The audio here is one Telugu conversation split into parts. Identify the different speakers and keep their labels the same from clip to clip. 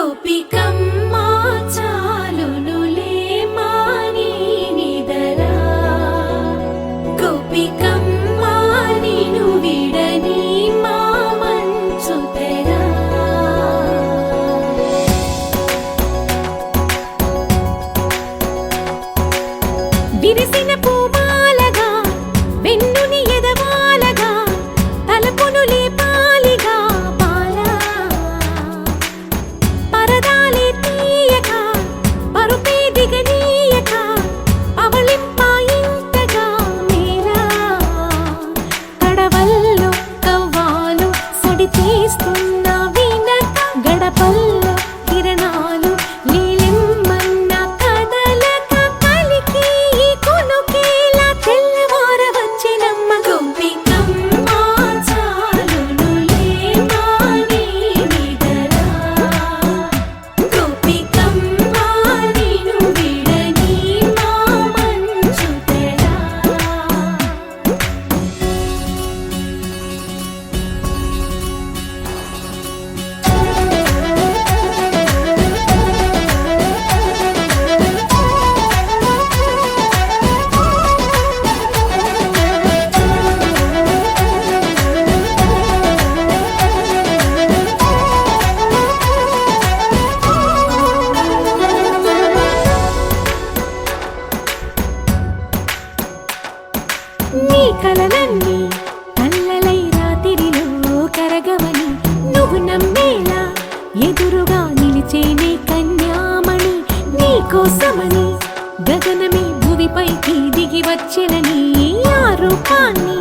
Speaker 1: గోపికమ్మా చాలునులే మాని నిదరా గోపికమ్మా నిను విడని మా మంచు తెరా విరిసిన పూమాలగా వెన్నుని ఎదవాలగా తలపును లేపాలిగా బాలా పరదాలే తీయక పరుపే దిగనీయక పవళింపాయింతగా మేరా కడవల్లో కవ్వాలు సడి చేస్తున్న వినక గడపల్లో కిరణాలు నీలిమ్మన్న కదలక కలికి కొనుకేలా తెల్లవార వచ్చినమ్మ గోపికమ్మా చాలునులే మాని నిదరా గోపికమ్మా నిను విడని మా మంచు తెరా నీ కలలన్నీ కల్లలై రాత్రిలో కరగవని నువ్వు నమ్మేలా ఎదురుగా నిలిచేనే కన్యామణి నీ కోసమని గగనమే భువిపైకి దిగి వచ్చెనని ఆ రూపాన్ని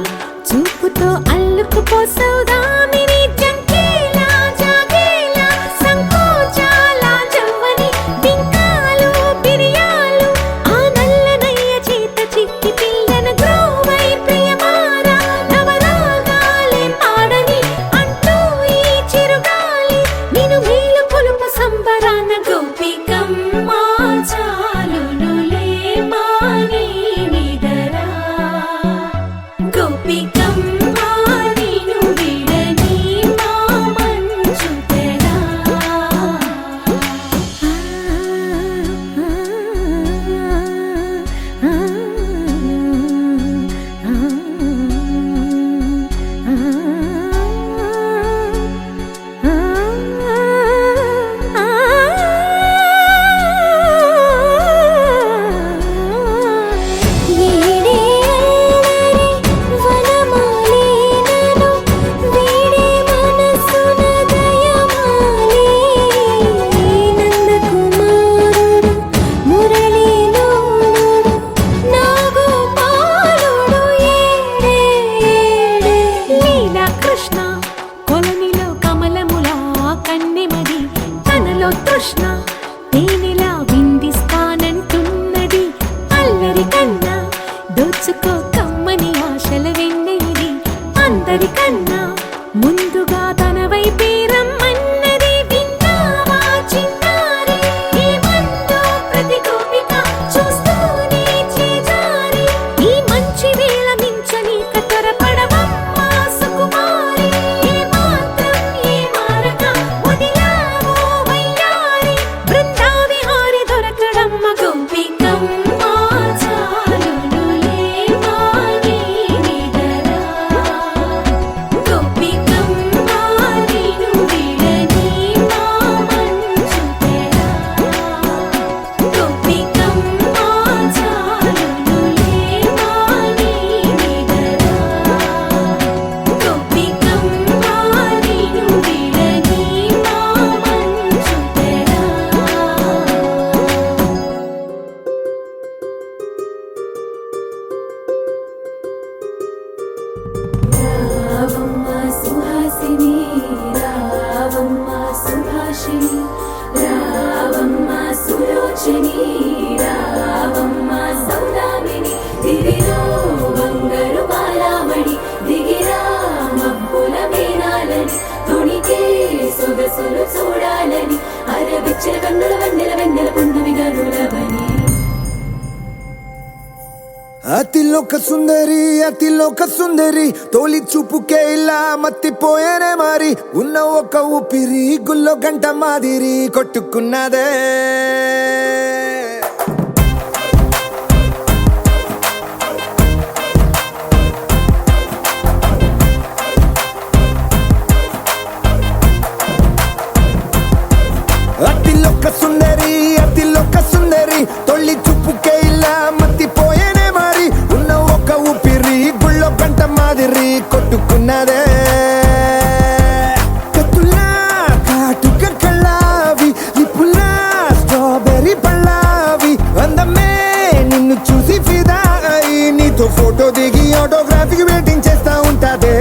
Speaker 1: చూపుతో అల్లుకుపోసౌదామిని జంకేలా జాగేలా సంకోచాల జవ్వని బింకాలు బిరియాలు ఆ నల్లనయ్య చేత చిక్కి పిల్లన గ్రోవై ప్రియమారా నవరాగాలే పాడని అంటూ ఈ చిరుగాలి నిన్ను మేలు కొలుపు సంబరాన గోపికమ్మా చాలునులే మాని నిదరా గోపికమ్మా నిను విడని మా మంచు తెరా కృష్ణ కొలనిలో కమలములా కన్నెమది తనలో తృష్ణ తేనెలా విందిస్తానంటున్నది అల్లరి కన్నా దోచుకో కమ్మని ఆశల వెన్నెలిది అందరికన్నా ముందుగా తన వైపే రమ్మన్నది విన్నావా చిన్నారి ఏమందో ప్రతి గోపిక చూస్తూనే చేజారి ఈ మంచి వేళ మించని కతరపడవమ్మా సుకుమారి ఏ మాత్రం ఏ మారక వదిలావో వయ్యారి బృందావిహారి దొరకడమ్మ గోపికమ్మా చాలునులే మాని నిదరా గోపికమ్మా నిను విడని మా మంచు తెరా గోపికమ్మా చాలునులే మాని నిదరా గోపికమ్మా నిను విడని మా మంచు తెరా రావమ్మ సుహాసిని రావమ్మ సుభాషిణి రావమ్మ సులోచని రావమ్మ సౌదామిని దివిలో బంగారు బాలామణి దిగిరా మబ్బుల మేనాలని తుణికే సొగసులు చూడాలని అరవిచ్చల కన్నుల వెన్నెల వెన్నెల పున్నమి గనులవని
Speaker 2: అతి అతిలోక సుందరి అతిలోక సుందరి తోలి చూపుకే ఇలా మత్తిపోయేనే మరి ఉన్న ఒక ఊపిరి గుల్లో గంట మాదిరి కొట్టుకున్నదే అతిలోక సుందరి అతిలోక సుందరి తొలి చూపుకే ఇలా మత్తిపోయేనే మరి ఉన్న ఒక ఊపిరి గుళ్ళో గంట మాదిరి కొట్టుకున్నదే కత్తులా కాటుక కళ్ళావి లిప్పులా స్ట్రాబెర్రీ పళ్ళావి అందమే నిన్ను చూసి ఫిదా అయి నీతో ఫోటో దిగి ఆటోగ్రాఫీకి వెయిటింగ్ చేస్తా ఉంటాదే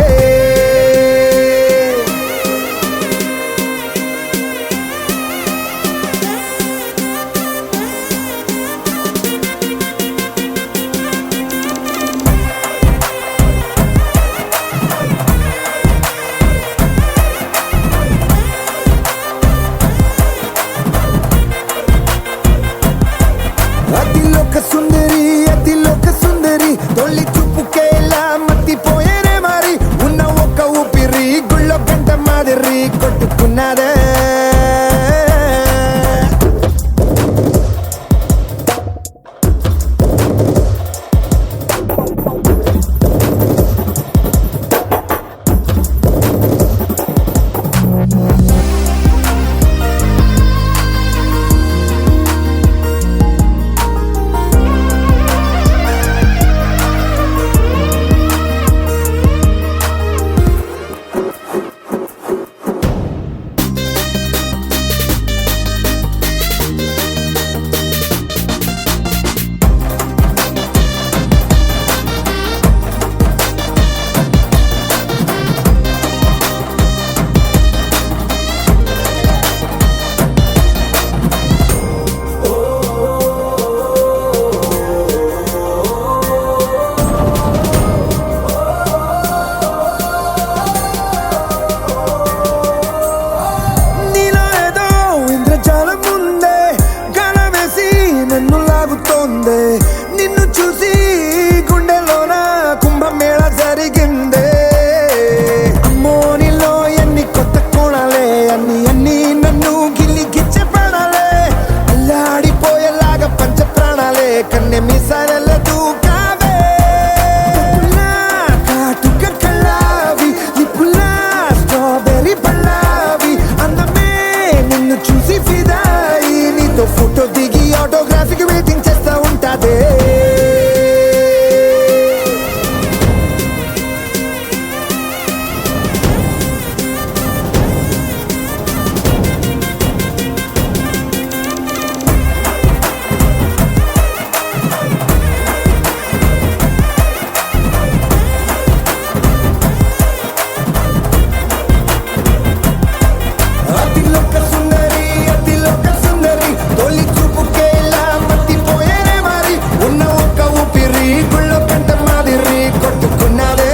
Speaker 2: అతిలోక సుందరి అతిలోక సుందరి తొలి చూపుకే ఇలా మత్తిపోయేనే మరి ఉన్న ఒక ఊపిరి గుళ్ళో గంట మాదిరి కొట్టుకున్నదే నీలో ఏదో ఇంద్రజాలం ఉందే గణవేసి నన్ను లాగుతోందే నిన్ను చూసి గుండెలోన కుంభమేళ జరిగిందే అమ్మో నీలో ఎన్ని కొత్త కోణాలే అన్ని అన్ని నన్ను గిల్లి గిచ్చే ప్రాణాలే అల్లాడిపోయేలాగా పంచ ప్రాణాలే కన్నె మీసాల దూకావే కత్తులా కాటుక కళ్ళావి లిప్పులా స్ట్రాబెర్రీ పళ్ళావి అందమే నిన్ను చూసి ఫిదాయి నీతో ఫోటో దిగి ఆటోగ్రాఫీకి వెయిటింగ్ చేస్తా ఉంటాదే అతిలోక సుందరి అతిలోక సుందరి తొలి చూపుకే ఇలా మత్తిపోయేనే మరి ఉన్న ఒక ఊపిరి గుళ్ళో గంట మాదిరి కొట్టుకున్నదే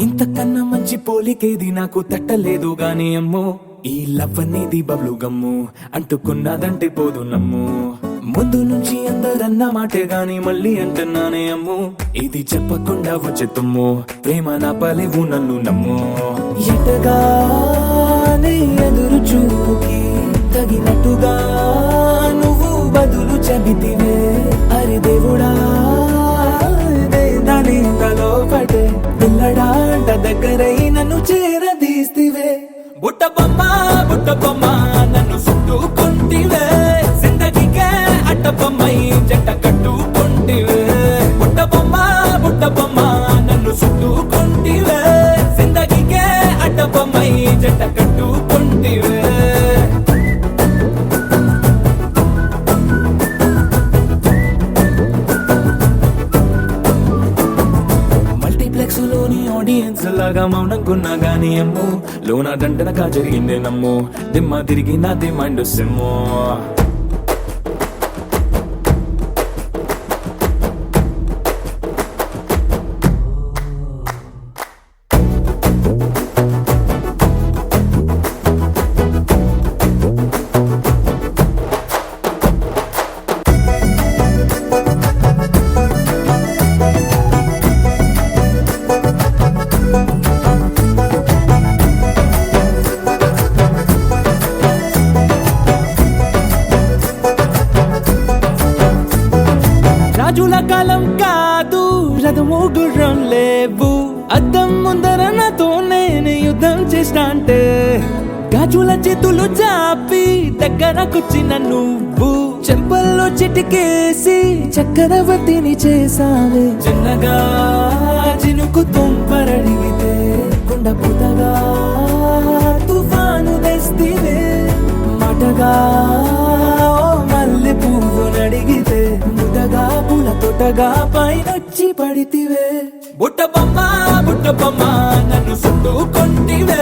Speaker 3: ఇంతకన్నా మంచి పోలికేది నాకు తట్టలేదు గాని అమ్మో ఈ లవ్ అనేది బబ్లు గమ్ము అంటుకున్నదంటే పోదు నమ్ము ముందు నుంచి అందరన్న మాటే గాని మళ్ళీ అంటున్నానే అమ్ము ఇది చెప్పకుండా వచ్చే తుమ్ము ప్రేమ నా పలేవు నన్ను నమ్ము ఎటగానే ఎదురు చూకి తగినట్టుగా నువ్వు బదులు చెబితివే అరి దేవుడా దాని తలో పడే పిల్లడాంట దగ్గరై నన్ను చేరదీస్తివే బుట్ట బొమ్మ నన్ను చుట్టుకుంటివే జిందగీకే అట్ట బొమ్మై జంట కట్టుకుంటివే బుట్ట బొమ్మ నన్ను చుట్టుకుంటివే జిందగీకే అట్ట బొమ్మై జంట కట్టుకుంటివే మల్టీప్లెక్స్ లోని ఆడియన్స్ లాగా మౌనంకున్నా గానీ అమ్ము లోన దండనగా జరిగిందే నమ్ము దిమ్మ తిరిగి నాది మైండ్ సిమ్ము కాలం కాదు రథము గుర్రం లేవు అద్దం ముందర నాతో నేను యుద్ధం చేస్తా అంటే గాజుల చేతులు చాపి దగ్గరకొచ్చిన నువ్వు చెంపల్లో చిటికేసి చక్రవర్తిని చేసావే చిన్నగా చినుకు తుంపరడిగితే కొండ పుతగా తుఫాను తెస్తివే మాటగా ఓ మల్లె పువ్వు నడిగితే ముదగా పూల తోటగా పైనొచ్చి పడితివే బుట్ట బొమ్మ నన్ను చుట్టుకొంటివే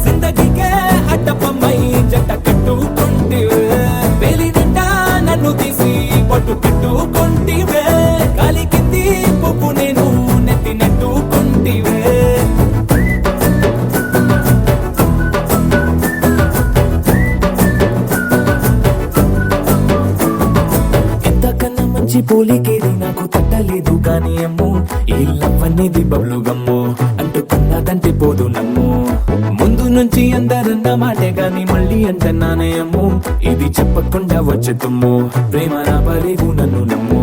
Speaker 3: జిందగీకే అడ్డపమ్మై జంట కట్టుకొంటివే వేలి నిండా నన్ను తీసి పట్టు కట్టుకొంటివే గాలి కింది పువ్వు నేను నెత్తి నెట్టుకొంటివే ఇంతకన్నా మంచి పోలికేది నాకు తట్టలేదు కానీ అమ్మో ఈ లవ్ అనేది బబ్లు గమ్ము అంటుకున్నదంటే పోదు నమ్ము ముందు నుంచి అందరన్న మాటే గాని మళ్ళీ అంటున్నానే అమ్ము ఇది చెప్పకుండా వచ్చే తుమ్ము ప్రేమ నా పలేవు నన్ను నమ్ము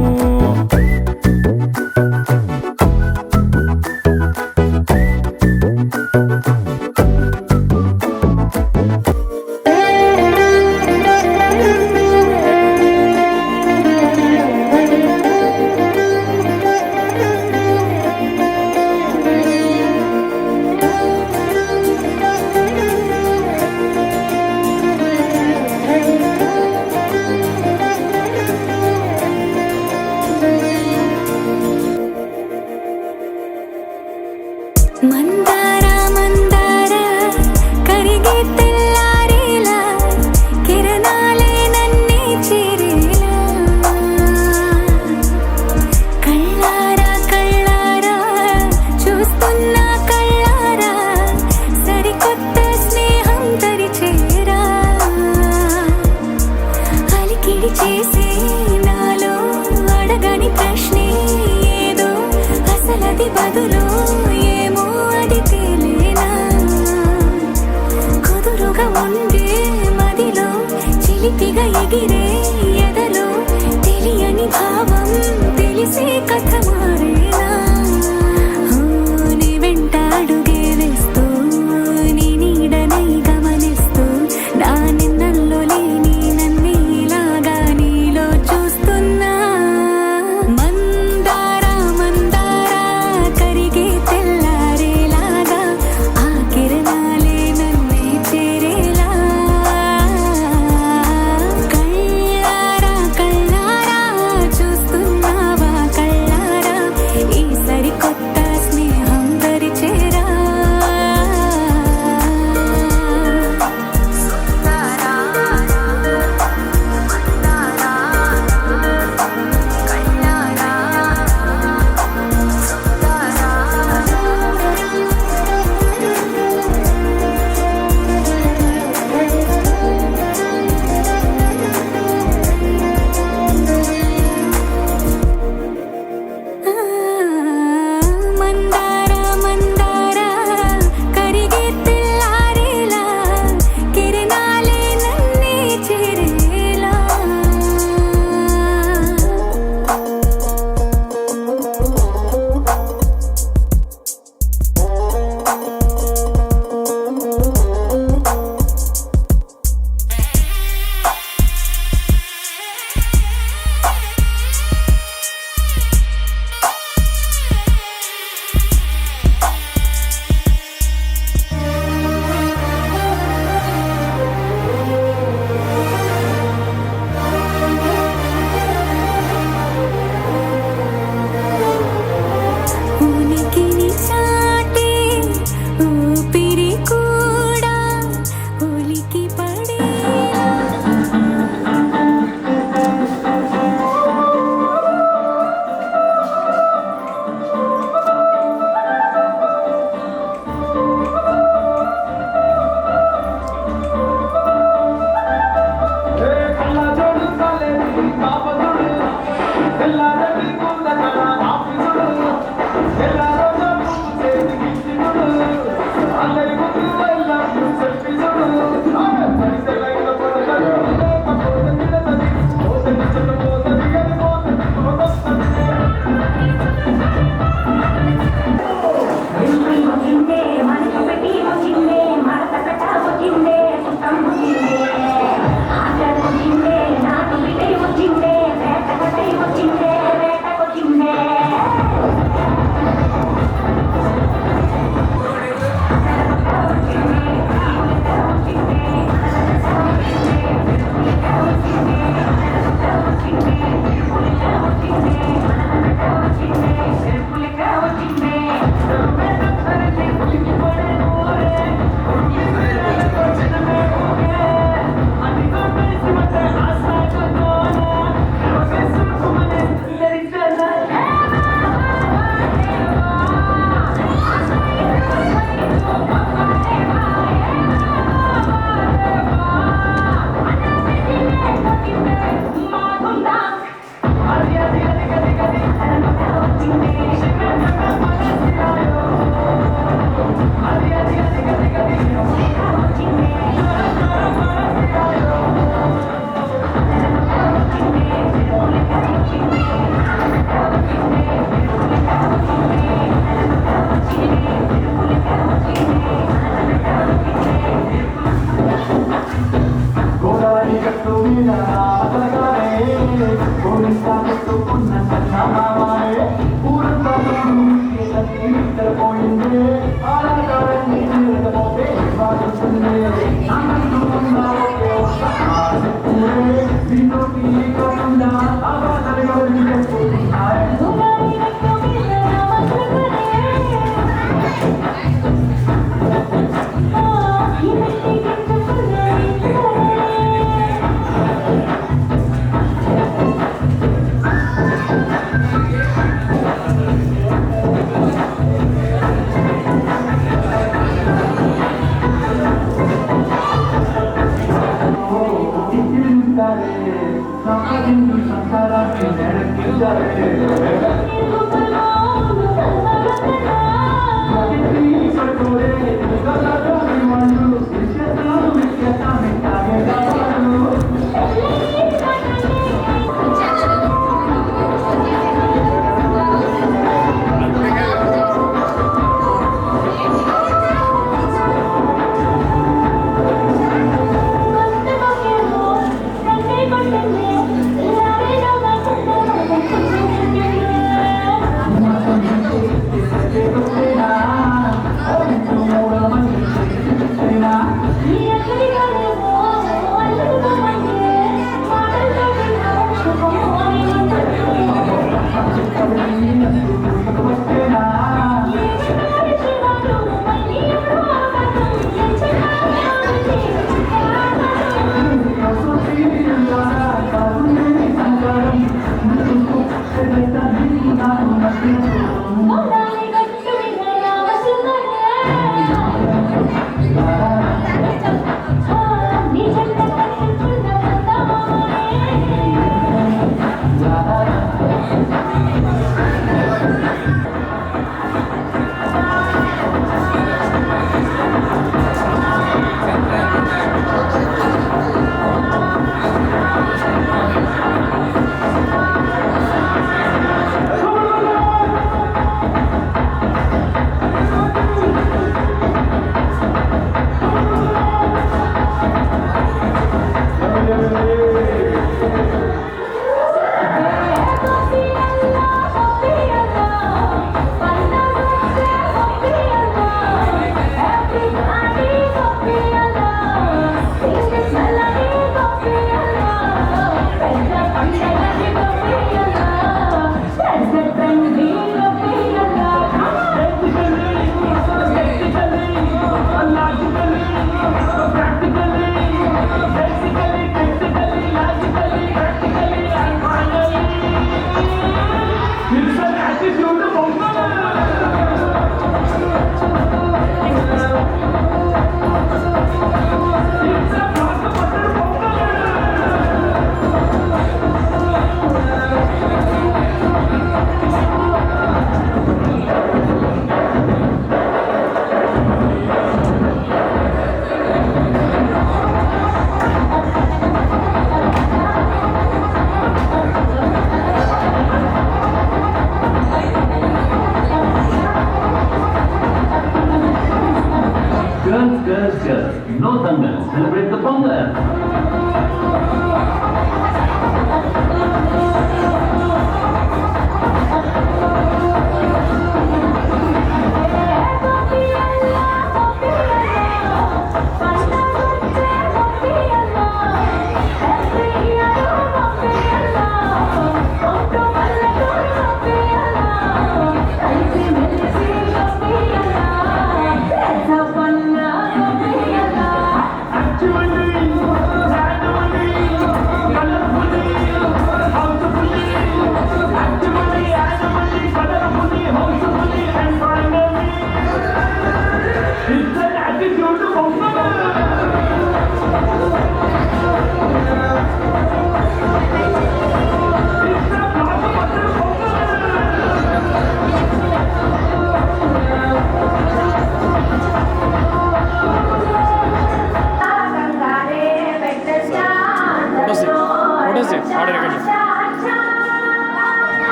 Speaker 4: No Dangal. Celebrate the Pongal.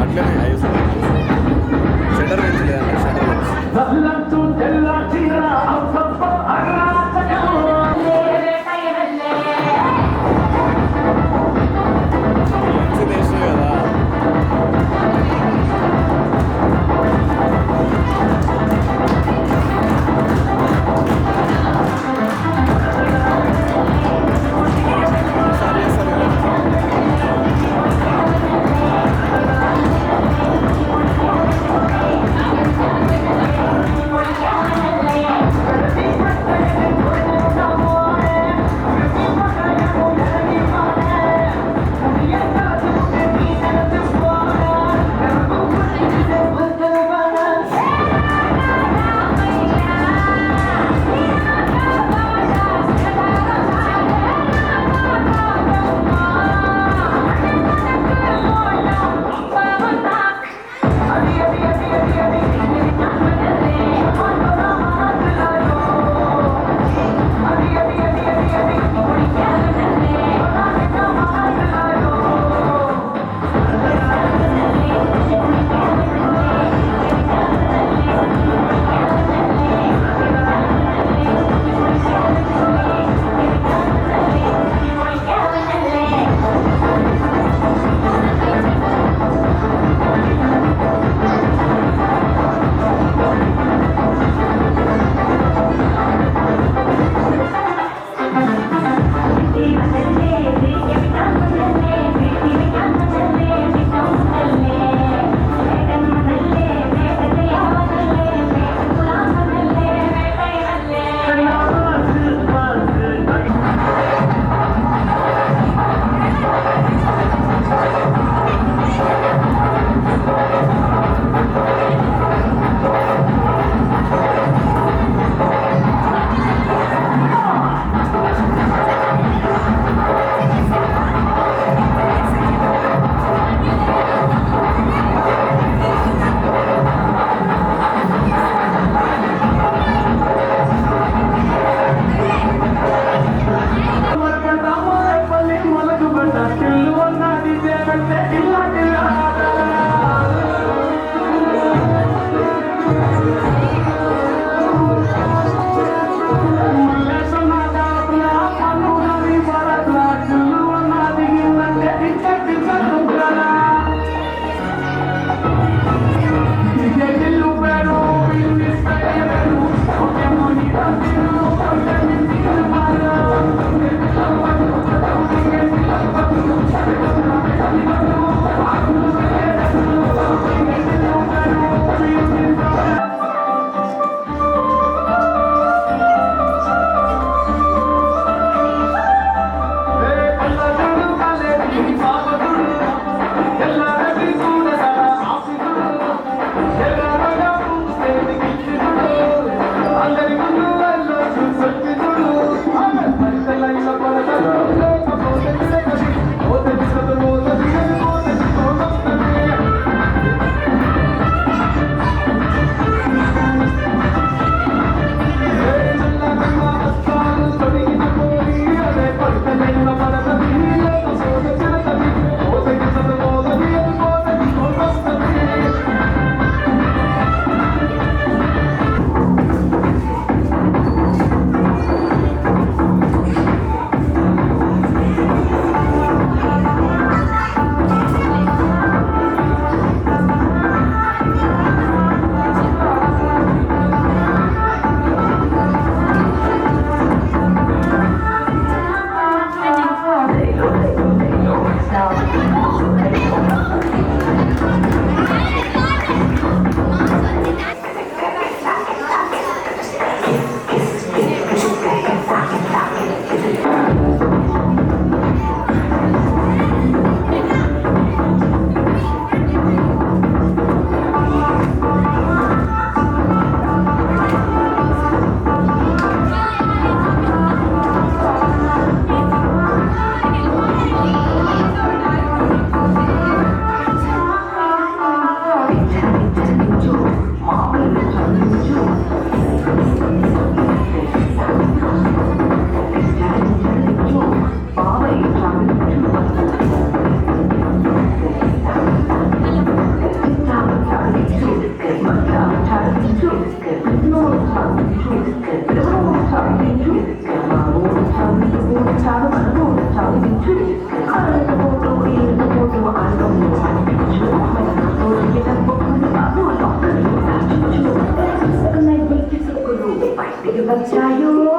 Speaker 5: అట్లనే సెంటర్ పెంచలేదండి సెంటర్
Speaker 1: बच्चायो